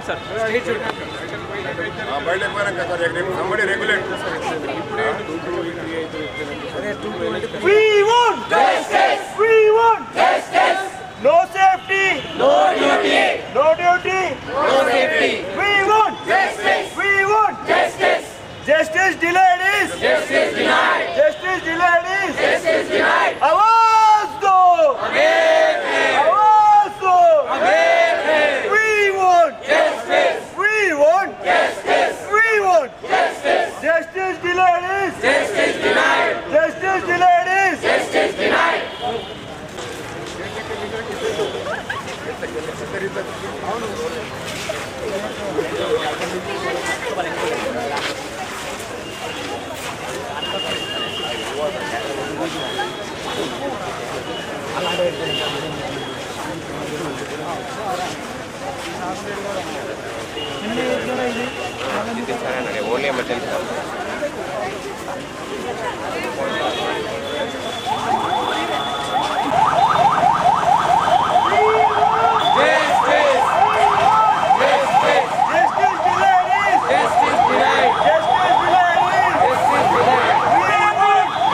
sir. Stay tuned. Somebody regulate. We want justice. We want justice. No safety. No duty. No duty. No safety. We want Justice. We want Justice. justice delayed is Justice denied. justice delayed is Justice denied. आवाज दो आवाज दो We want Justice. We want Justice. We want Justice. justice delayed is Justice denied. justice delayed is Justice denied. Only emergency. justice delayed is Justice denied. justice delayed is Justice denied. We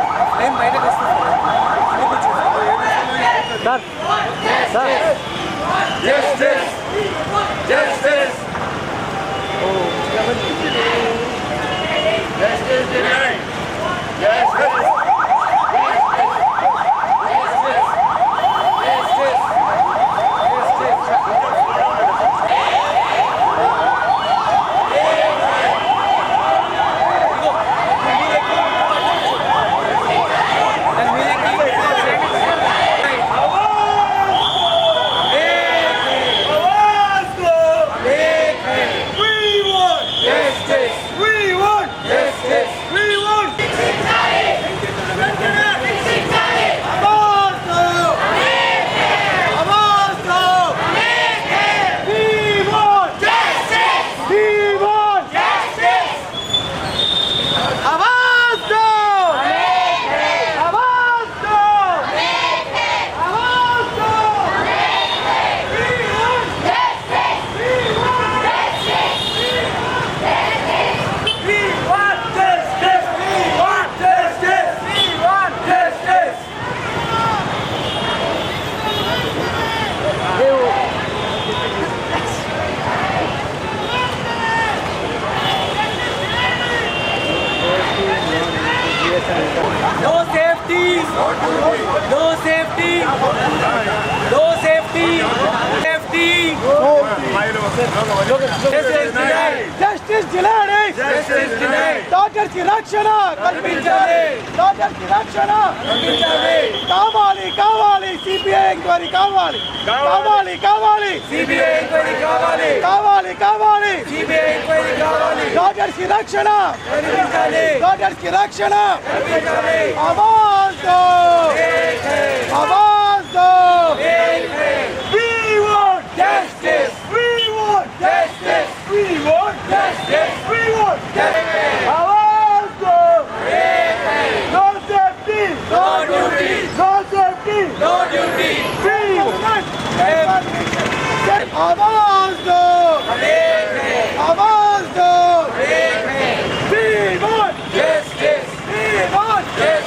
want నేను బయటకు వస్తాను. Justice. Justice. Justice denied. Justice. आवाज दो We want Justice. We want Justice. We want आवाज दो आवाज दो We want We want आवाज दो आवाज दो आवाज दो We want We want We want justice. We want justice. We want justice. No safety. No safety. No safety. Safety. Justice denied. Justice delayed. Justice denied. Doctor కి రక్షణ కల్పించాలి. Doctor కి రక్షణ కల్పించాలి. కావాలి కావాలి సిబిఐ ఎంక్వైరీ కావాలి కావాలి కావాలి సిబిఐ ఎంక్వైరీ కావాలి. కావాలి కావాలి సిబిఐ ఎంక్వైరీ కావాలి. డాక్టర్ కి రక్షణ కల్పించాలి. డాక్టర్ కి రక్షణ కల్పించాలి. ఆవాజ్ దో ఆవాజ్ దో We want Justice. We want Justice. We want Justice. We want आवाज दो No safety No duty. No safety No duty. We want आवाज दो आवाज दो We want Justice. We want Justice.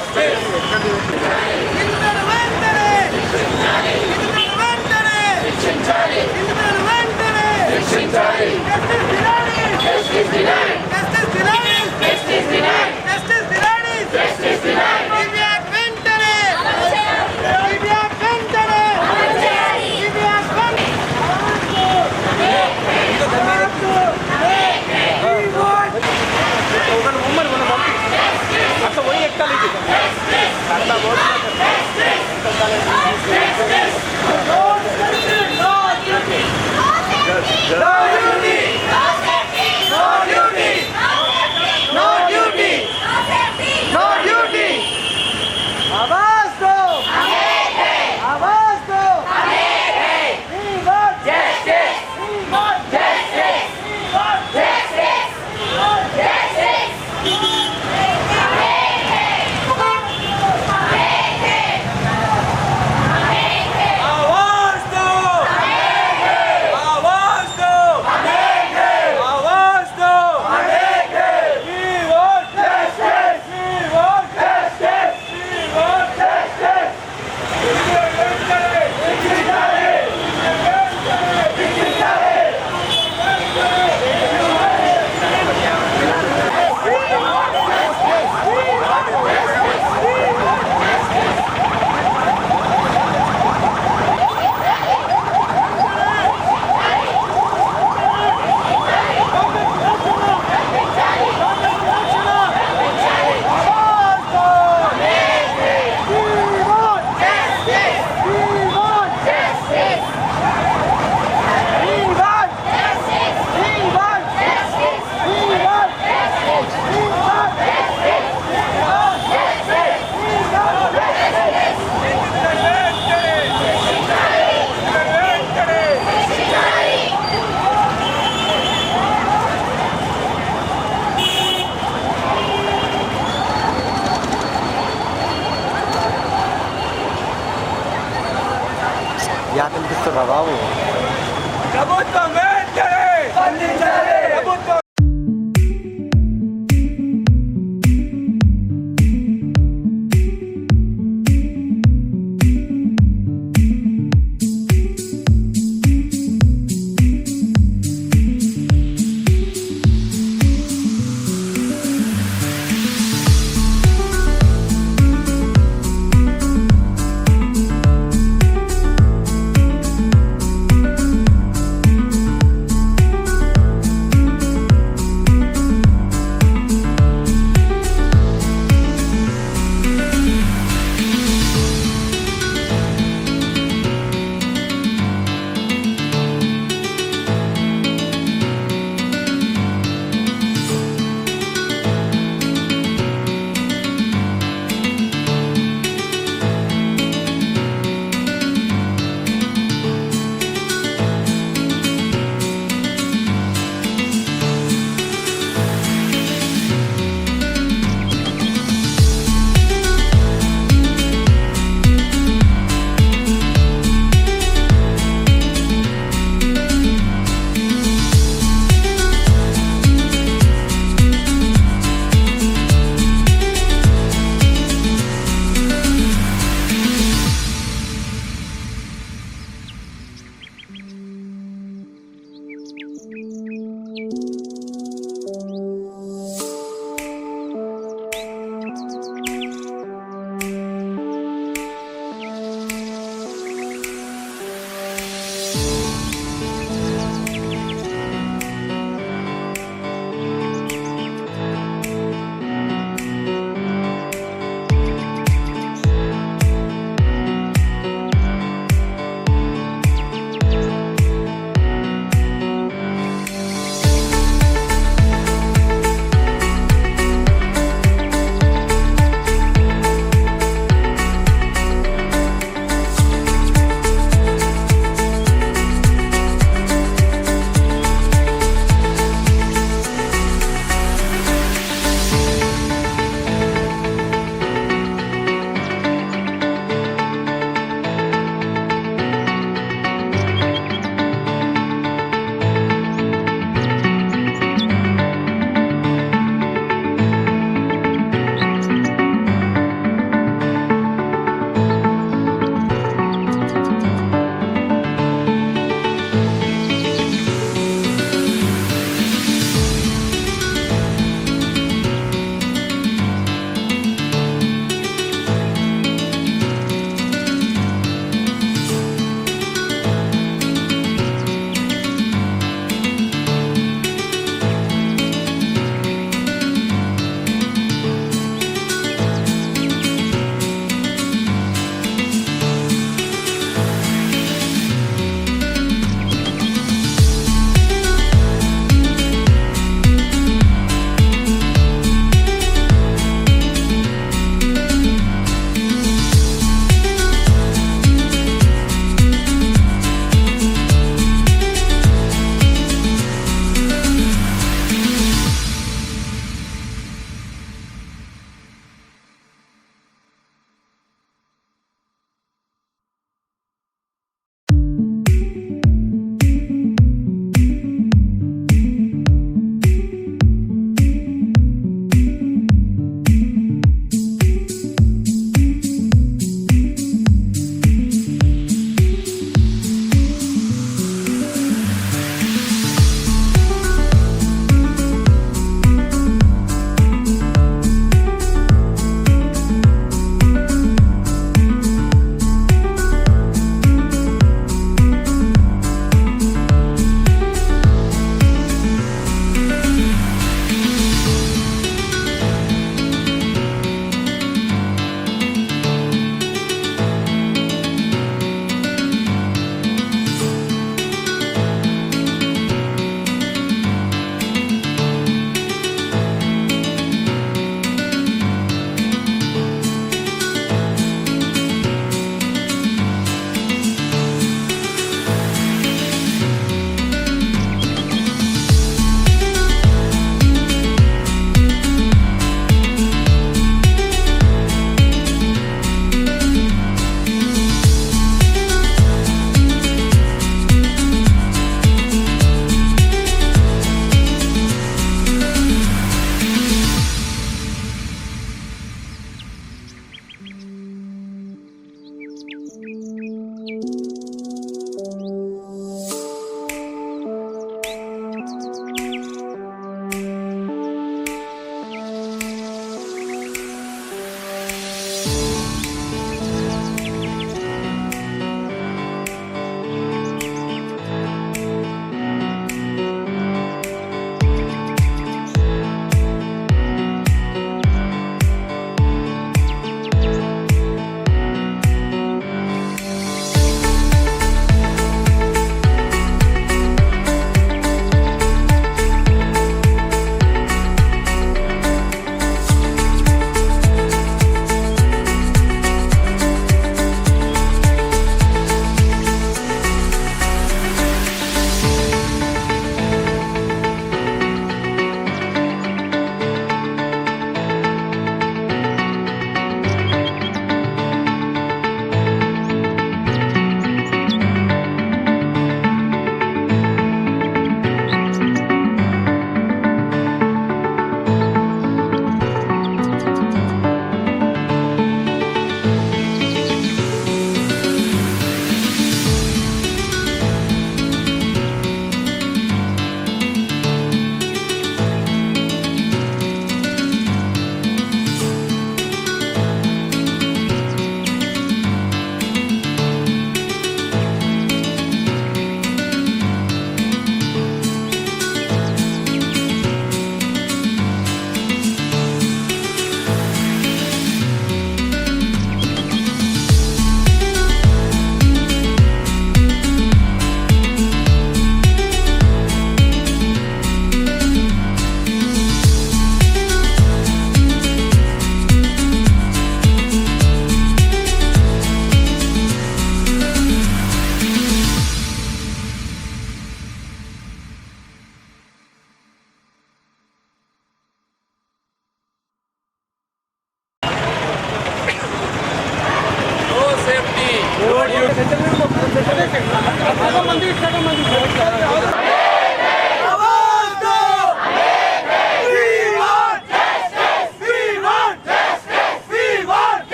నాకు అనిపిస్తున్నా బాబు. ప్రభుత్వం వెంటనే స్పందించాలి. ప్రభుత్వం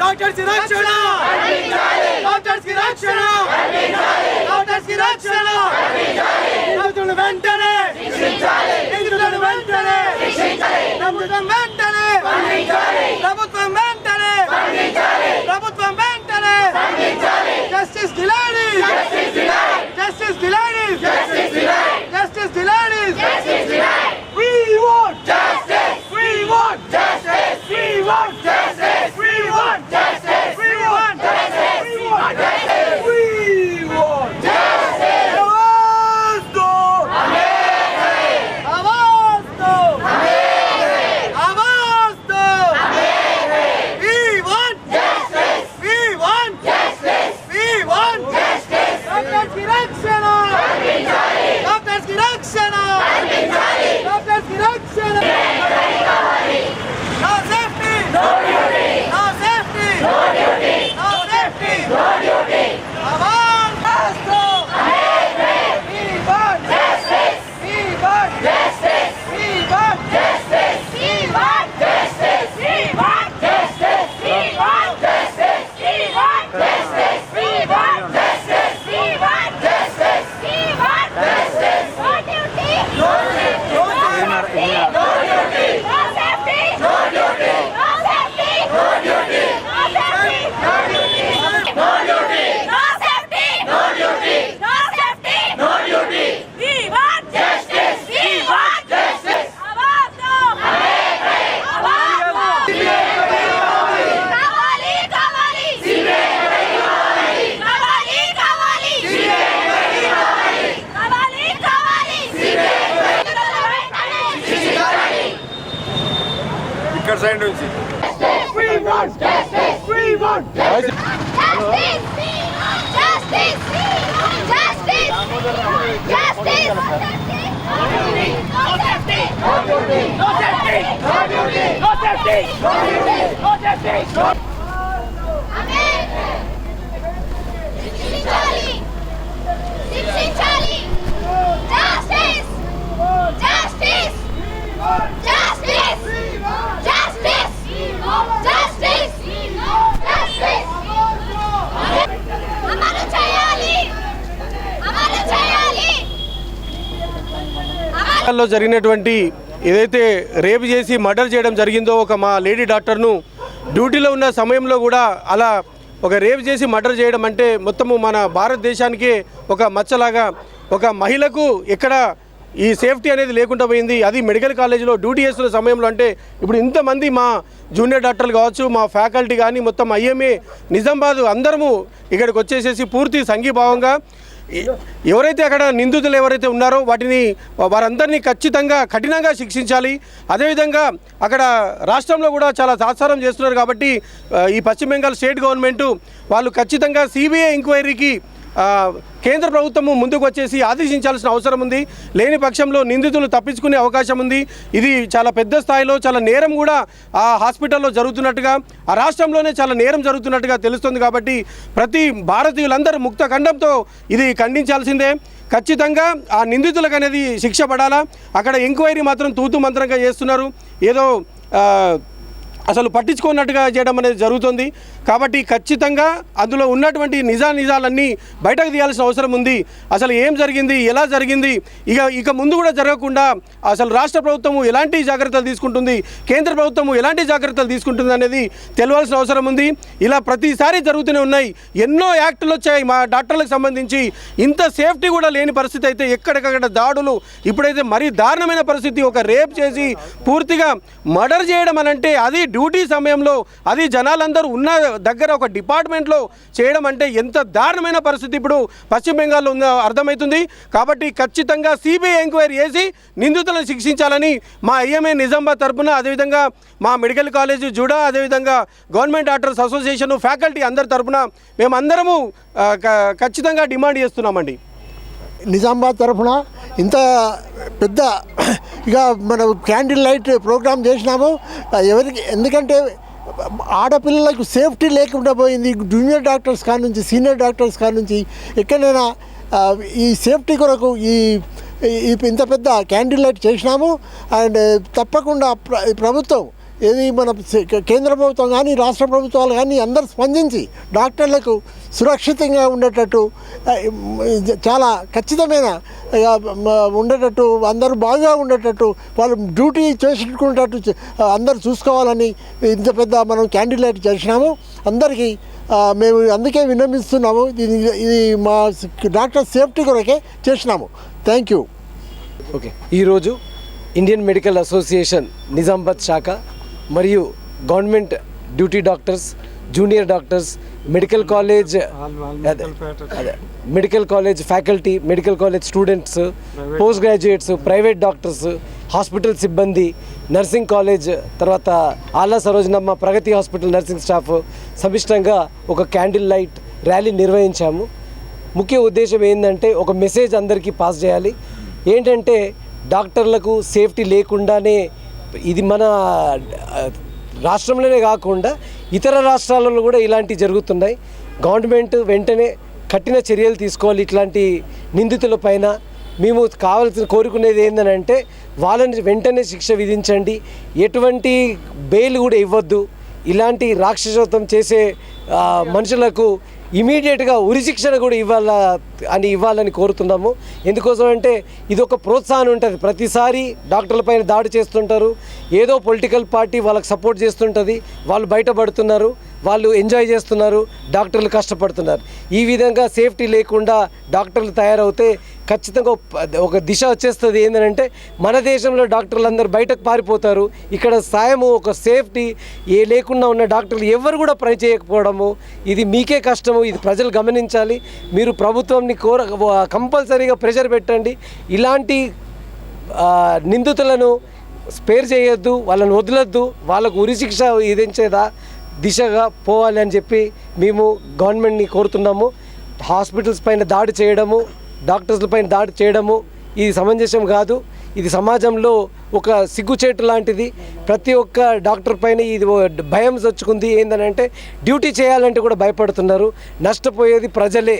డాక్టర్స్ కి రక్షణ డాక్టర్స్ కి రక్షణ డాక్టర్స్ కి రక్షణ నిందితులను వెంటనే నిందితులను వెంటనే ప్రభుత్వం వెంటనే ప్రభుత్వం వెంటనే ప్రభుత్వం వెంటనే justice delayed justice delayed justice delayed we want justice we want justice we want justice we want justice we want justice we want justice we want justice आवाज दो आवाज दो आवाज दो we want justice we want justice we want justice doctors की रक्षण doctors की रक्षण डॉक्टर्स की रक्षण no safety no duty no safety no duty no safty no duty आवाज दो we want justice we want justice we want justice we want justice we want justice we want justice we want justice we want justice we want justice we want justice no duty no safety no safety no duty no safety no duty no safety no duty no safety no duty no duty no safety no duty no safety no duty we want justice we want justice आवाज दो आवाज दो कावाली कावाली कावाली कावाली कावाली कावाली ఇక్కడ side నుంచి we want justice we want justice Justice! Justice! Justice! Justice! no safety no duty no safety no duty no safety no duty no safety no శిక్షించాలి శిక్షించాలి Justice! Justice! Justice! Justice! Justice! Justice! అమలు చేయాలి అమలు చేయాలి లో జరిగినటువంటి ఏదైతే rape చేసి మర్డర్ చేయడం జరిగిందో ఒక మా లేడీ డాక్టర్ను డ్యూటీలో ఉన్న సమయంలో కూడా అలా ఒక రేప్ చేసి మర్డర్ చేయడం అంటే మొత్తము మన భారతదేశానికే ఒక మచ్చలాగా ఒక మహిళకు ఎక్కడ ఈ సేఫ్టీ అనేది లేకుండా పోయింది. అది మెడికల్ కాలేజీలో డ్యూటీ చేస్తున్న సమయంలో అంటే ఇప్పుడు ఇంతమంది మా జూనియర్ డాక్టర్లు కావచ్చు మా ఫ్యాకల్టీ కానీ మొత్తం ఐఎంఏ నిజామాబాద్ అందరము ఇక్కడికి వచ్చేసేసి పూర్తి సంఘీభావంగా ఎవరైతే అక్కడ నిందితులు ఎవరైతే ఉన్నారో వారందరినీ ఖచ్చితంగా కఠినంగా శిక్షించాలి. అదేవిధంగా అక్కడ రాష్ట్రంలో కూడా చాలా తాత్సారం చేస్తున్నారు కాబట్టి ఈ పశ్చిమ బెంగాల్ స్టేట్ గవర్నమెంటు వాళ్ళు ఖచ్చితంగా సిబిఐ ఎంక్వైరీకి కేంద్ర ప్రభుత్వము ముందుకు వచ్చేసి ఆదేశించాల్సిన అవసరం ఉంది. లేని పక్షంలో నిందితులు తప్పించుకునే అవకాశం ఉంది. ఇది చాలా పెద్ద స్థాయిలో చాలా నేరం కూడా ఆ హాస్పిటల్లో జరుగుతున్నట్టుగా ఆ రాష్ట్రంలోనే చాలా నేరం జరుగుతున్నట్టుగా తెలుస్తుంది. కాబట్టి ప్రతి భారతీయులందరూ ముక్త ఖండంతో ఇది ఖండించాల్సిందే. ఖచ్చితంగా ఆ నిందితులకు అనేది శిక్ష పడాలా. అక్కడ ఎంక్వైరీ మాత్రం తూతు మంత్రంగా చేస్తున్నారు, ఏదో అసలు పట్టించుకున్నట్టుగా చేయడం అనేది జరుగుతుంది. కాబట్టి ఖచ్చితంగా అందులో ఉన్నటువంటి నిజాలన్నీ బయటకు తీయాల్సిన అవసరం ఉంది. అసలు ఏం జరిగింది, ఎలా జరిగింది, ఇక ముందు కూడా జరగకుండా అసలు రాష్ట్ర ప్రభుత్వము ఎలాంటి జాగ్రత్తలు తీసుకుంటుంది, కేంద్ర ప్రభుత్వము ఎలాంటి జాగ్రత్తలు తీసుకుంటుంది అనేది తెలియాల్సిన అవసరం ఉంది. ఇలా ప్రతిసారి జరుగుతూనే ఉన్నాయి. ఎన్నో యాక్టులు వచ్చాయి మా డాక్టర్లకు సంబంధించి. ఇంత సేఫ్టీ కూడా లేని పరిస్థితి అయితే ఎక్కడికక్కడ దాడులు, ఇప్పుడైతే మరీ దారుణమైన పరిస్థితి. ఒక రేప్ చేసి పూర్తిగా మర్డర్ చేయడం అని అంటే అది డ్యూటీ సమయంలో అది జనాలందరూ ఉన్న దగ్గర ఒక డిపార్ట్మెంట్లో చేయడం అంటే ఎంత దారుణమైన పరిస్థితి ఇప్పుడు పశ్చిమ బెంగాల్లో ఉందో అర్థమవుతుంది. కాబట్టి ఖచ్చితంగా సిబిఐ ఎంక్వైరీ చేసి నిందితులను శిక్షించాలని మా ఐఎంఏ నిజామాబాద్ తరఫున, అదేవిధంగా మా మెడికల్ కాలేజ్ జుడా, అదేవిధంగా గవర్నమెంట్ డాక్టర్స్ అసోసియేషన్, ఫ్యాకల్టీ అందరి తరఫున మేమందరము ఖచ్చితంగా డిమాండ్ చేస్తున్నామండి. నిజామాబాద్ తరఫున ఇంత పెద్ద ఇక మనం క్యాండిల్ లైట్ ప్రోగ్రామ్ చేసినాము. ఎవరికి ఎందుకంటే ఆడపిల్లలకు సేఫ్టీ లేకుండా పోయింది. జూనియర్ డాక్టర్స్ కాడ నుంచి సీనియర్ డాక్టర్స్ కాడ నుంచి ఎక్కడైనా ఈ సేఫ్టీ కొరకు ఈ ఇంత పెద్ద క్యాండిల్ లైట్ చేసినాము. అండ్ తప్పకుండా ప్రభుత్వం ఏది మన కేంద్ర ప్రభుత్వం కానీ రాష్ట్ర ప్రభుత్వాలు కానీ అందరూ స్పందించి డాక్టర్లకు సురక్షితంగా ఉండేటట్టు చాలా ఖచ్చితమైన ఉండేటట్టు, అందరూ బాగా ఉండేటట్టు, వాళ్ళు డ్యూటీ చేసుకునేటట్టు అందరూ చూసుకోవాలని ఇంత పెద్ద మనం క్యాండిల్ లైట్ చేసినాము. అందరికీ మేము అందుకే విన్నవిస్తున్నాము. ఇది మా డాక్టర్ సేఫ్టీ కొరకే చేసినాము. Thank you. ఓకే, ఈరోజు ఇండియన్ మెడికల్ అసోసియేషన్ నిజామాబాద్ శాఖ మరియు government duty doctors, junior doctors, medical college medical college faculty, medical college students, post graduates, private doctors, hospital సిబ్బంది, నర్సింగ్ కాలేజ్, తర్వాత ఆలా సరోజనమ్మ ప్రగతి హాస్పిటల్ నర్సింగ్ స్టాఫ్ సమిష్టంగా ఒక candle light rally నిర్వహించాము. ముఖ్య ఉద్దేశం ఏంటంటే ఒక మెసేజ్ అందరికీ పాస్ చేయాలి. ఏంటంటే డాక్టర్లకు సేఫ్టీ లేకుండానే ఇది మన రాష్ట్రంలోనే కాకుండా ఇతర రాష్ట్రాలలో కూడా ఇలాంటివి జరుగుతున్నాయి. గవర్నమెంట్ వెంటనే కఠిన చర్యలు తీసుకోవాలి ఇట్లాంటి నిందితుల పైన. మేము కోరుకునేది ఏంటంటే వాళ్ళని వెంటనే శిక్ష విధించండి, ఎటువంటి బెయిల్ కూడా ఇవ్వద్దు. ఇలాంటి రాక్షసత్వం చేసే మనుషులకు ఇమీడియట్గా ఉరిశిక్షణ కూడా ఇవ్వాలని కోరుతున్నాము. ఎందుకోసం అంటే ఇది ఒక ప్రోత్సాహం ఉంటుంది. ప్రతిసారి డాక్టర్ల పైన దాడి చేస్తుంటారు, ఏదో పొలిటికల్ పార్టీ వాళ్ళకి సపోర్ట్ చేస్తుంటుంది, వాళ్ళు బయటపడుతున్నారు, వాళ్ళు ఎంజాయ్ చేస్తున్నారు, డాక్టర్లు కష్టపడుతున్నారు. ఈ విధంగా సేఫ్టీ లేకుండా డాక్టర్లు తయారవుతే ఖచ్చితంగా ఒక దిశ వచ్చేస్తుంది. ఏంటంటే మన దేశంలో డాక్టర్లు అందరూ బయటకు పారిపోతారు. ఇక్కడ సాయము ఒక సేఫ్టీ లేకుండా ఉన్న డాక్టర్లు ఎవరు కూడా పని చేయకపోవడము, ఇది మీకే కష్టము. ఇది ప్రజలు గమనించాలి. మీరు ప్రభుత్వాన్ని కంపల్సరీగా ప్రెషర్ పెట్టండి. ఇలాంటి నిందితులను స్పేర్ చేయొద్దు, వాళ్ళని వదలొద్దు, వాళ్ళకు ఉరిశిక్ష విధించేదా దిశగా పోవాలి అని చెప్పి మేము గవర్నమెంట్ని కోరుతున్నాము. హాస్పిటల్స్ పైన దాడి చేయడము, డాక్టర్స్ల పైన దాడి చేయడము ఇది సమంజసం కాదు. ఇది సమాజంలో ఒక సిగ్గుచేటు లాంటిది. ప్రతి ఒక్క డాక్టర్ పైన ఇది భయం వచ్చుకుంది. ఏంటంటే డ్యూటీ చేయాలంటే కూడా భయపడుతున్నారు. నష్టపోయేది ప్రజలే,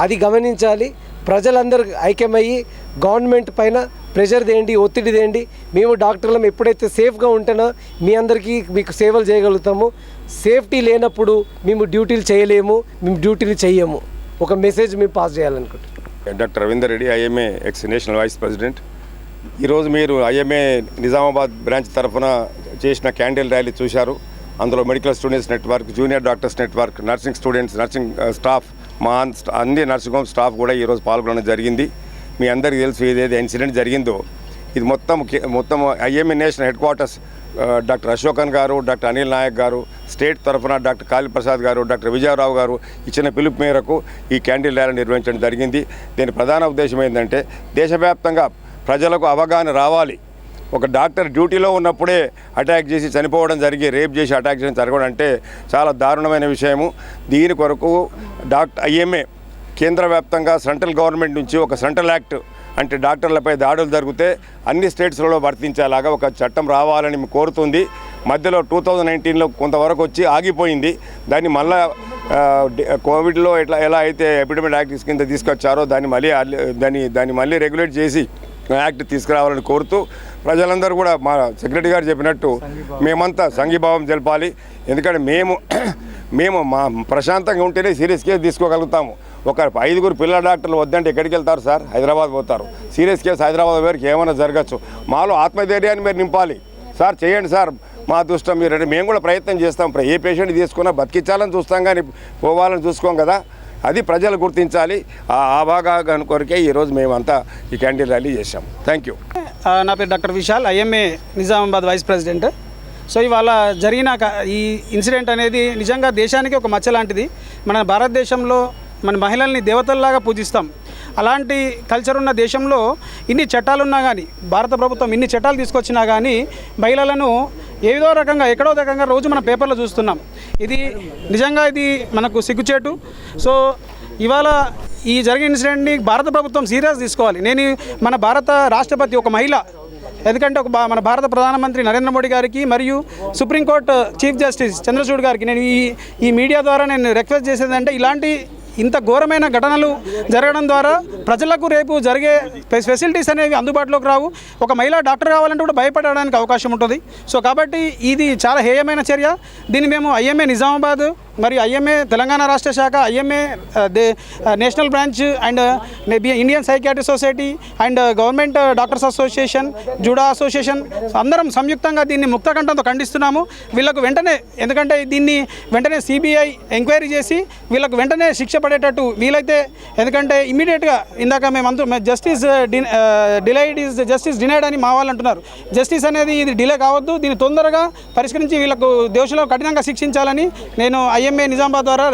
అది గమనించాలి. ప్రజలందరూ ఐక్యమయ్యి గవర్నమెంట్ పైన ప్రెషర్ తేండి, ఒత్తిడి తేండి. మేము డాక్టర్లం ఎప్పుడైతే సేఫ్గా ఉంటేనో మీ అందరికీ మీకు సేవలు చేయగలుగుతాము. సేఫ్టీ లేనప్పుడు మేము డ్యూటీలు చేయలేము, మేము డ్యూటీలు చేయము. ఒక మెసేజ్ మేము పాస్ చేయాలనుకుంటున్నాం. Doctor Ravinder Reddy, IMA ex national vice president. ఈరోజు మీరు ఐఎంఏ నిజామాబాద్ బ్రాంచ్ తరఫున చేసిన క్యాండిల్ ర్యాలీ చూశారు. అందులో medical students network, junior doctors network, nursing students, nursing staff, మా అన్ని నర్సింగ్ హోమ్ స్టాఫ్ కూడా ఈరోజు పాల్గొనడం జరిగింది. మీ అందరికీ తెలుసు ఏదైతే ఇన్సిడెంట్ జరిగిందో ఇది మొత్తం IMA national head quarters doctor Ashokan గారు, డాక్టర్ అనిల్ నాయక్ గారు, స్టేట్ తరఫున డాక్టర్ కాళీప్రసాద్ గారు, డాక్టర్ విజయరావు గారు ఇచ్చిన పిలుపు మేరకు ఈ క్యాండిల్ ర్యాలీ నిర్వహించడం జరిగింది. దీని ప్రధాన ఉద్దేశం ఏంటంటే దేశవ్యాప్తంగా ప్రజలకు అవగాహన రావాలి. ఒక డాక్టర్ డ్యూటీలో ఉన్నప్పుడే అటాక్ చేసి చనిపోవడం జరిగి, రేప్ చేసి అటాక్ చేసి జరగడం అంటే చాలా దారుణమైన విషయము. దీని కొరకు ఐఎంఏ కేంద్ర వ్యాప్తంగా సెంట్రల్ గవర్నమెంట్ నుంచి ఒక సెంట్రల్ యాక్ట్ అంటే డాక్టర్లపై దాడులు జరిగితే అన్ని స్టేట్స్లలో వర్తించేలాగా ఒక చట్టం రావాలని కోరుతుంది. మధ్యలో 2019లో కొంతవరకు వచ్చి ఆగిపోయింది. దాన్ని మళ్ళా కోవిడ్లో ఎలా అయితే ఎపిడమిక్ యాక్ట్ కింద తీసుకొచ్చారో దాన్ని మళ్ళీ రెగ్యులేట్ చేసి యాక్ట్ తీసుకురావాలని కోరుతూ ప్రజలందరూ కూడా మా సెక్రటరీ గారు చెప్పినట్టు మేమంతా సంఘీభావం తెలపాలి. ఎందుకంటే మేము మా ప్రశాంతంగా ఉంటేనే సీరియస్ కేసు తీసుకోగలుగుతాము. ఒక 5 పిల్లల డాక్టర్లు వద్దంటే ఎక్కడికి వెళ్తారు సార్? హైదరాబాద్ పోతారు. సీరియస్ కేసు హైదరాబాద్ వరకు ఏమైనా జరగచ్చు. మాలో ఆత్మధైర్యాన్ని మీరు నింపాలి. సార్ చేయండి సార్, మా అదృష్టం మీరంటే మేము కూడా ప్రయత్నం చేస్తాం. ఏ పేషెంట్ తీసుకున్నా బతికించాలని చూస్తాం కానీ పోవాలని చూసుకోం కదా. అది ప్రజలు గుర్తించాలి. ఆ అవగాహన కొరకే ఈరోజు మేమంతా ఈ క్యాండిల్ ర్యాలీ చేశాం. Thank you. నా పేరు doctor Vishal, IMA Nizamabad vice president. So ఇవాళ జరిగిన ఈ ఇన్సిడెంట్ అనేది నిజంగా దేశానికి ఒక మచ్చ లాంటిది. మన భారతదేశంలో మన మహిళల్ని దేవతల్లాగా పూజిస్తాం. అలాంటి కల్చర్ ఉన్న దేశంలో ఇన్ని చట్టాలున్నా కానీ, భారత ప్రభుత్వం ఇన్ని చట్టాలు తీసుకొచ్చినా కానీ మహిళలను ఏదో రకంగా ఎక్కడో రకంగా రోజు మన పేపర్లో చూస్తున్నాం. ఇది నిజంగా ఇది మనకు సిగ్గుచేటు. సో ఇవాళ ఈ జరిగిన ఇన్సిడెంట్ని భారత ప్రభుత్వం సీరియస్ తీసుకోవాలి. నేను మన భారత రాష్ట్రపతి ఒక మహిళ, ఎందుకంటే మన భారత ప్రధానమంత్రి నరేంద్ర మోడీ గారికి మరియు సుప్రీంకోర్టు చీఫ్ జస్టిస్ చంద్రచూడ్ గారికి నేను ఈ మీడియా ద్వారా నేను రిక్వెస్ట్ చేసేది అంటే ఇలాంటి ఇంత ఘోరమైన ఘటనలు జరగడం ద్వారా ప్రజలకు రేపు జరిగే ఫెసిలిటీస్ అనేవి అందుబాటులోకి రావు. ఒక మహిళా డాక్టర్ కావాలంటే కూడా భయపడడానికి అవకాశం ఉంటుంది. సో కాబట్టి ఇది చాలా హేయమైన చర్య. దీన్ని మేము ఐఎంఏ నిజామాబాద్ మరియు ఐఎంఏ తెలంగాణ రాష్ట్ర శాఖ, IMA national branch and Indian psychiatrist society and government doctors association, JUDA association అందరం సంయుక్తంగా దీన్ని ముక్తకంఠంతో ఖండిస్తున్నాము. వీళ్ళకు వెంటనే, ఎందుకంటే దీన్ని వెంటనే సిబిఐ ఎంక్వైరీ చేసి వీళ్ళకు వెంటనే శిక్ష పడేటట్టు వీలైతే, ఎందుకంటే ఇమీడియట్గా ఇందాక మేము justice delayed is justice denied అని మా వాళ్ళు అంటున్నారు. జస్టిస్ అనేది ఇది డిలే కావద్దు, దీన్ని తొందరగా పరిష్కరించి వీళ్ళకు దోషులను కఠినంగా శిక్షించాలని నేను ఐఎంఏ నిజామాబాద్ ద్వారా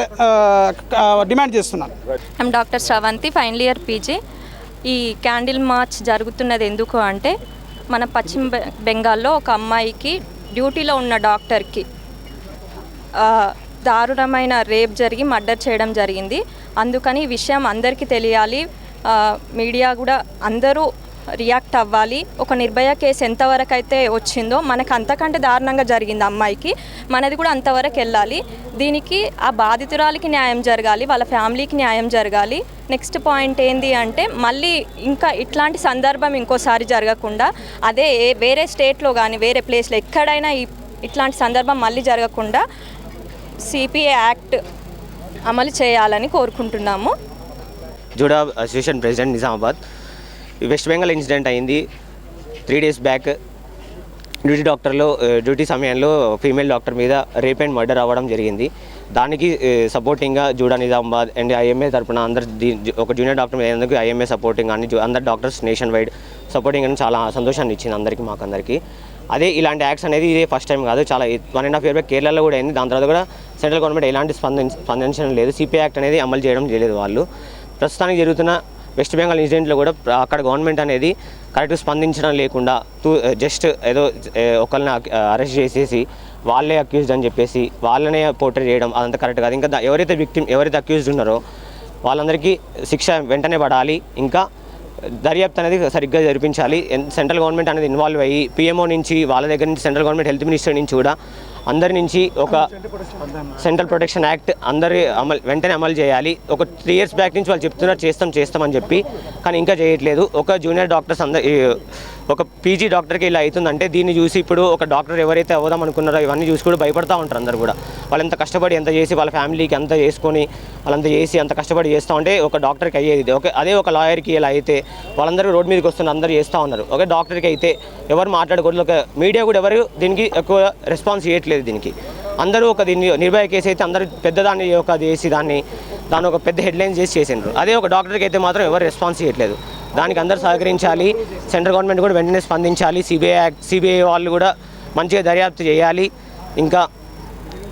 డిమాండ్ చేస్తున్నాను. I'm doctor Sravanthi, final year PG. ఈ క్యాండిల్ మార్చ్ జరుగుతున్నది ఎందుకు అంటే, మన పశ్చిమ బెంగాల్లో ఒక అమ్మాయికి డ్యూటీలో ఉన్న డాక్టర్కి దారుణమైన రేప్ జరిగి మర్డర్ చేయడం జరిగింది. అందుకని ఈ విషయం అందరికీ తెలియాలి, మీడియా కూడా అందరూ రియాక్ట్ అవ్వాలి. ఒక నిర్భయ కేసు ఎంతవరకు అయితే వచ్చిందో మనకు అంతకంటే దారుణంగా జరిగింది అమ్మాయికి, మనది కూడా అంతవరకు వెళ్ళాలి. దీనికి ఆ బాధితురాలికి న్యాయం జరగాలి, వాళ్ళ ఫ్యామిలీకి న్యాయం జరగాలి. నెక్స్ట్ పాయింట్ ఏంటి అంటే, మళ్ళీ ఇంకా ఇట్లాంటి సందర్భం ఇంకోసారి జరగకుండా అదే వేరే స్టేట్లో కానీ వేరే ప్లేస్లో ఎక్కడైనా ఇట్లాంటి సందర్భం మళ్ళీ జరగకుండా సిపిఏ యాక్ట్ అమలు చేయాలని కోరుకుంటున్నాము. JUDA association president, Nizamabad. West Bengal incident అయింది 3 days బ్యాక్. డ్యూటీ సమయంలో ఫీమేల్ డాక్టర్ మీద రేప్ అండ్ మర్డర్ అవ్వడం జరిగింది. దానికి సపోర్టింగ్గా జూడా నిజామాబాద్ అండ్ ఐఎంఏ తరఫున అందరు ఒక జూనియర్ డాక్టర్ మీద ఐఎంఏ సపోర్టింగ్ అని అందరు డాక్టర్స్ నేషన్ వైడ్ సపోర్టింగ్ అని చాలా సంతోషాన్ని ఇచ్చింది అందరికీ, మాకందరికీ. అదే ఇలాంటి యాక్ట్స్ అనేది ఇదే ఫస్ట్ టైం కాదు, చాలా 1.5 year బ్యాక్ కేరళలో కూడా అయింది. దాని తర్వాత కూడా సెంట్రల్ గవర్నమెంట్ ఎలాంటి స్పందించడం లేదు, సిపిఐ యాక్ట్ అనేది అమలు చేయడం లేదు వాళ్ళు. ప్రస్తుతానికి జరుగుతున్న వెస్ట్ బెంగాల్ ఇన్సిడెంట్లో కూడా అక్కడ గవర్నమెంట్ అనేది కరెక్ట్గా స్పందించడం లేకుండా జస్ట్ ఏదో ఒకరిని అరెస్ట్ చేసేసి వాళ్ళే అక్యూజ్డ్ అని చెప్పేసి వాళ్ళనే పోర్ట్రే చేయడం అదంతా కరెక్ట్ కాదు. ఇంకా ఎవరైతే అక్యూజ్డ్ ఉన్నారో వాళ్ళందరికీ శిక్ష వెంటనే పడాలి. ఇంకా దర్యాప్తు అనేది సరిగ్గా జరిపించాలి. సెంట్రల్ గవర్నమెంట్ అనేది ఇన్వాల్వ్ అయ్యి పిఎంఓ నుంచి వాళ్ళ దగ్గర నుంచి సెంట్రల్ గవర్నమెంట్ హెల్త్ మినిస్టర్ నుంచి కూడా అందరి నుంచి ఒక సెంట్రల్ ప్రొటెక్షన్ యాక్ట్ అందరి వెంటనే అమలు చేయాలి. ఒక 3 years బ్యాక్ నుంచి వాళ్ళు చెప్తున్నారు చేస్తామని చెప్పి, కానీ ఇంకా చేయట్లేదు. ఒక జూనియర్ డాక్టర్స్ ఒక పీజీ డాక్టర్కి ఇలా అవుతుందంటే దీన్ని చూసి ఇప్పుడు ఒక డాక్టర్ ఎవరైతే అవుదాం అనుకున్నారో ఇవన్నీ చూసి కూడా భయపడతా ఉంటారు అందరు కూడా. వాళ్ళు ఎంత కష్టపడి ఎంత చేసి వాళ్ళ ఫ్యామిలీకి అంత చేసుకొని వాళ్ళంతా చేసి అంత కష్టపడి చేస్తూ ఉంటే ఒక డాక్టర్కి అయ్యేది అదే ఒక లాయర్కి ఇలా అయితే వాళ్ళందరూ రోడ్ మీదకి వస్తున్నారు, అందరూ చేస్తూ ఉన్నారు. ఒక డాక్టర్కి అయితే ఎవరు మాట్లాడకూడదు, ఒక మీడియా కూడా ఎవరు దీనికి ఎక్కువ రెస్పాన్స్ చేయట్లేదు. దీనికి అందరూ దీన్ని నిర్భయ కేసు అయితే అందరూ పెద్దదాన్ని చేసి దాన్ని ఒక పెద్ద హెడ్లైన్స్ చేసిండ్రు. అదే ఒక డాక్టర్కి అయితే మాత్రం ఎవరు రెస్పాన్స్ చేయట్లేదు. దానికి అందరూ సహకరించాలి, సెంట్రల్ గవర్నమెంట్ కూడా వెంటనే స్పందించాలి, సిబిఐ వాళ్ళు కూడా మంచిగా దర్యాప్తు చేయాలి. ఇంకా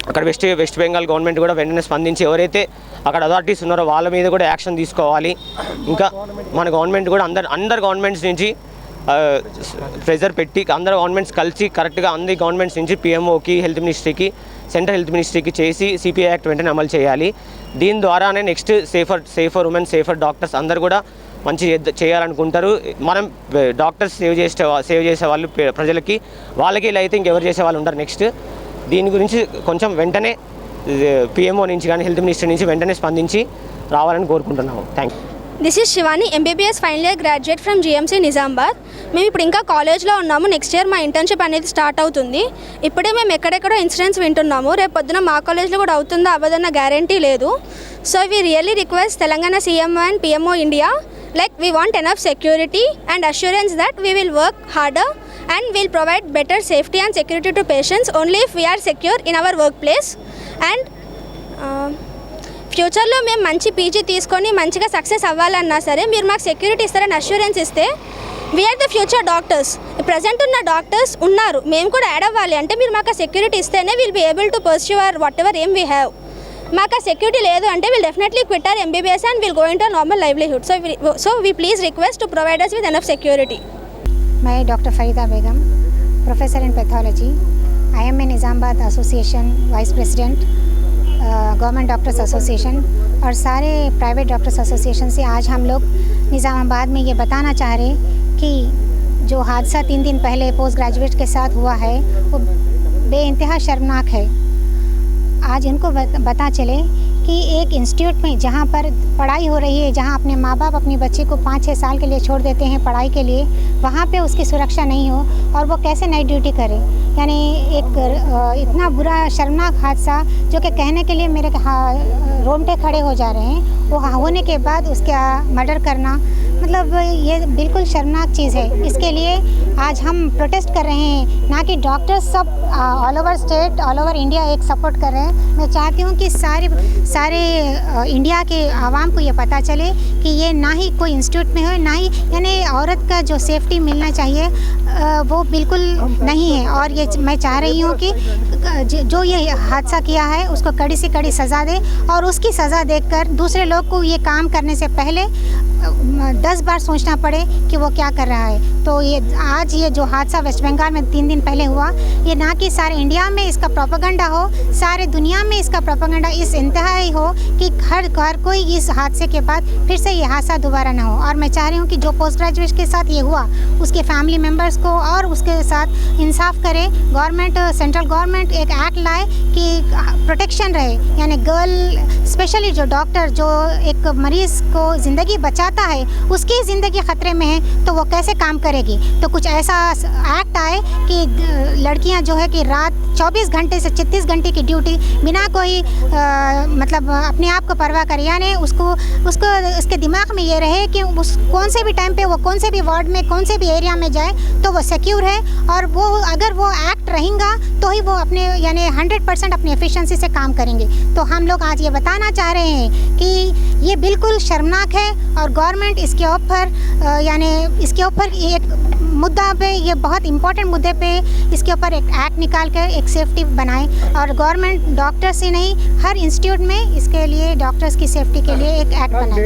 అక్కడ వెస్ట్ బెంగాల్ గవర్నమెంట్ కూడా వెంటనే స్పందించి ఎవరైతే అక్కడ అథారిటీస్ ఉన్నారో వాళ్ళ మీద కూడా యాక్షన్ తీసుకోవాలి. ఇంకా మన గవర్నమెంట్ కూడా అందరు గవర్నమెంట్స్ నుంచి ప్రెజర్ పెట్టి అందరు గవర్నమెంట్స్ కలిసి కరెక్ట్గా అన్ని గవర్నమెంట్స్ నుంచి పిఎంఓకి, హెల్త్ మినిస్ట్రీకి, సెంట్రల్ హెల్త్ మినిస్ట్రీకి చేసి సిపిఐ యాక్ట్ వెంటనే అమలు చేయాలి. దీని ద్వారానే next safer women, safer doctors అందరు కూడా మంచి చేయాలనుకుంటారు. మనం డాక్టర్స్ సేవ్ చేసే వాళ్ళు ప్రజలకి, వాళ్ళకి ఇలా అయితే ఇంకెవరు చేసే వాళ్ళు ఉంటారు. నెక్స్ట్ దీని గురించి కొంచెం వెంటనే పిఎంఓ నుంచి కానీ హెల్త్ మినిస్టర్ నుంచి వెంటనే స్పందించి రావాలని కోరుకుంటున్నాము. Thank you. This is Shivani, MBBS final year graduate from GMC Nizamabad. మేము ఇప్పుడు ఇంకా కాలేజ్లో ఉన్నాము. నెక్స్ట్ ఇయర్ మా ఇంటర్న్షిప్ అనేది స్టార్ట్ అవుతుంది. ఇప్పుడే మేము ఎక్కడెక్కడో ఇన్సిడెంట్స్ వింటున్నాము. రేపు పొద్దున మా కాలేజ్లో కూడా అవుతుందో అవ్వదన్న గ్యారంటీ లేదు. So we really request Telangana CM and PMO India, like we want enough security and assurance that we will work harder and will provide better safety and security to patients only if we are secure in our workplace. And ఫ్యూచర్లో మేము మంచి PG తీసుకొని మంచిగా success అవ్వాలన్నా సరే మీరు మాకు security ఇస్తారని అష్యూరెన్స్ ఇస్తే we are the future doctors. Present ఉన్న డాక్టర్స్ ఉన్నారు, మేము కూడా యాడ్ అవ్వాలి అంటే మీరు మాకు సెక్యూరిటీ ఇస్తేనే will be able to pursue our whatever ఏం వీ హ్యావ్. మాకు సెక్యూరిటీ లేదు అంటే will definitely quit our MBBS and will go into normal livelihood. So we please request to provide us with enough security. मैं doctor Farida Begum, professor in pathology, IMA Nizamabad association vice president, government doctors association और सारे private doctors association से आज हम लोग निज़ामाबाद में ये बताना चाह रहे कि जो हादसा 3 दिन पहले पोस्ट ग्रेजुएट के साथ हुआ है वो बेइंतहा शर्मनाक है. आज इनको पता चले कि एक इंस्टीट्यूट में जहाँ पर पढ़ाई हो रही है, जहाँ अपने माँ बाप अपने बच्चे को 5-6 साल के लिए छोड़ देते हैं पढ़ाई के लिए, वहाँ पे उसकी सुरक्षा नहीं हो और वो कैसे नाइट ड्यूटी करे. यानी एक इतना बुरा शर्मनाक हादसा जो कि कहने के लिए मेरे रोंगटे खड़े हो जा रहे हैं. वो होने के बाद उसका मर्डर करना मतलब ये बिल्कुल शर्मनाक चीज़ है. इसके लिए आज हम प्रोटेस्ट कर रहे हैं, ना कि डॉक्टर्स सब all over state all over India एक सपोर्ट कर रहे हैं. मैं चाहती हूँ कि सारे इंडिया के आवाम को ये पता चले कि ये ना ही कोई इंस्टीट्यूट में हो, ना ही यानी औरत का जो सेफ्टी मिलना चाहिए वो बिल्कुल नहीं है. और ये मैं चाह रही हूँ कि जो ये हादसा किया है उसको कड़ी से कड़ी सज़ा दे और उसकी सज़ा देखकर दूसरे लोग को ये काम करने से पहले 10 बार सोचना पड़े कि वो क्या कर रहा है. तो ये आज ये जो हादसा वेस्ट बंगाल में 3 दिन पहले हुआ, ये ना कि सारे इंडिया में इसका प्रोपेगेंडा हो, सारे दुनिया में इसका प्रोपेगेंडा इस इंतहाई हो कि हर कोई इस हादसे के बाद फिर से ये हादसा दोबारा ना हो. और मैं चाह रही हूँ कि जो पोस्ट ग्रेजुएट के साथ ये हुआ उसके फैमिली मेम्बर्स को और उसके साथ इंसाफ करे. गवर्नमेंट सेंट्रल गवर्नमेंट एक एक्ट लाए कि प्रोटेक्शन रहे, यानी गर्ल स्पेशली जो डॉक्टर जो एक मरीज़ को ज़िंदगी बचाता है उसकी ज़िंदगी ख़तरे में है तो वो कैसे काम करेगी. तो कुछ ऐसा एक्ट आए कि लड़कियां जो है कि रात 24 घंटे से 36 घंटे की ड्यूटी बिना कोई मतलब अपने आप को परवाह करे, यानी उसको उसके दिमाग में ये रहे कि उस कौन से भी टाइम पे वो कौन से भी वार्ड में कौन से भी एरिया में जाए तो वो सिक्योर है. और वो अगर वो एक्ट रहेगा तो ही वो अपने यानी 100% अपनी एफिशिएंसी से काम करेंगे. तो हम लोग आज ये बताना चाह रहे हैं कि ये बिल्कुल शर्मनाक है और गवर्नमेंट इसके ऊपर यानी इसके ऊपर एक मुद्दा पे ये बहुत इम्पोर्टेंट मुद्दे पे इसके ऊपर एक एक्ट निकाल कर एक सेफ्टी बनाए. और गवर्नमेंट डॉक्टर्स ही नहीं हर इंस्टीट्यूट में इसके लिए डॉक्टर्स की सेफ्टी के लिए एक एक्ट बनाए.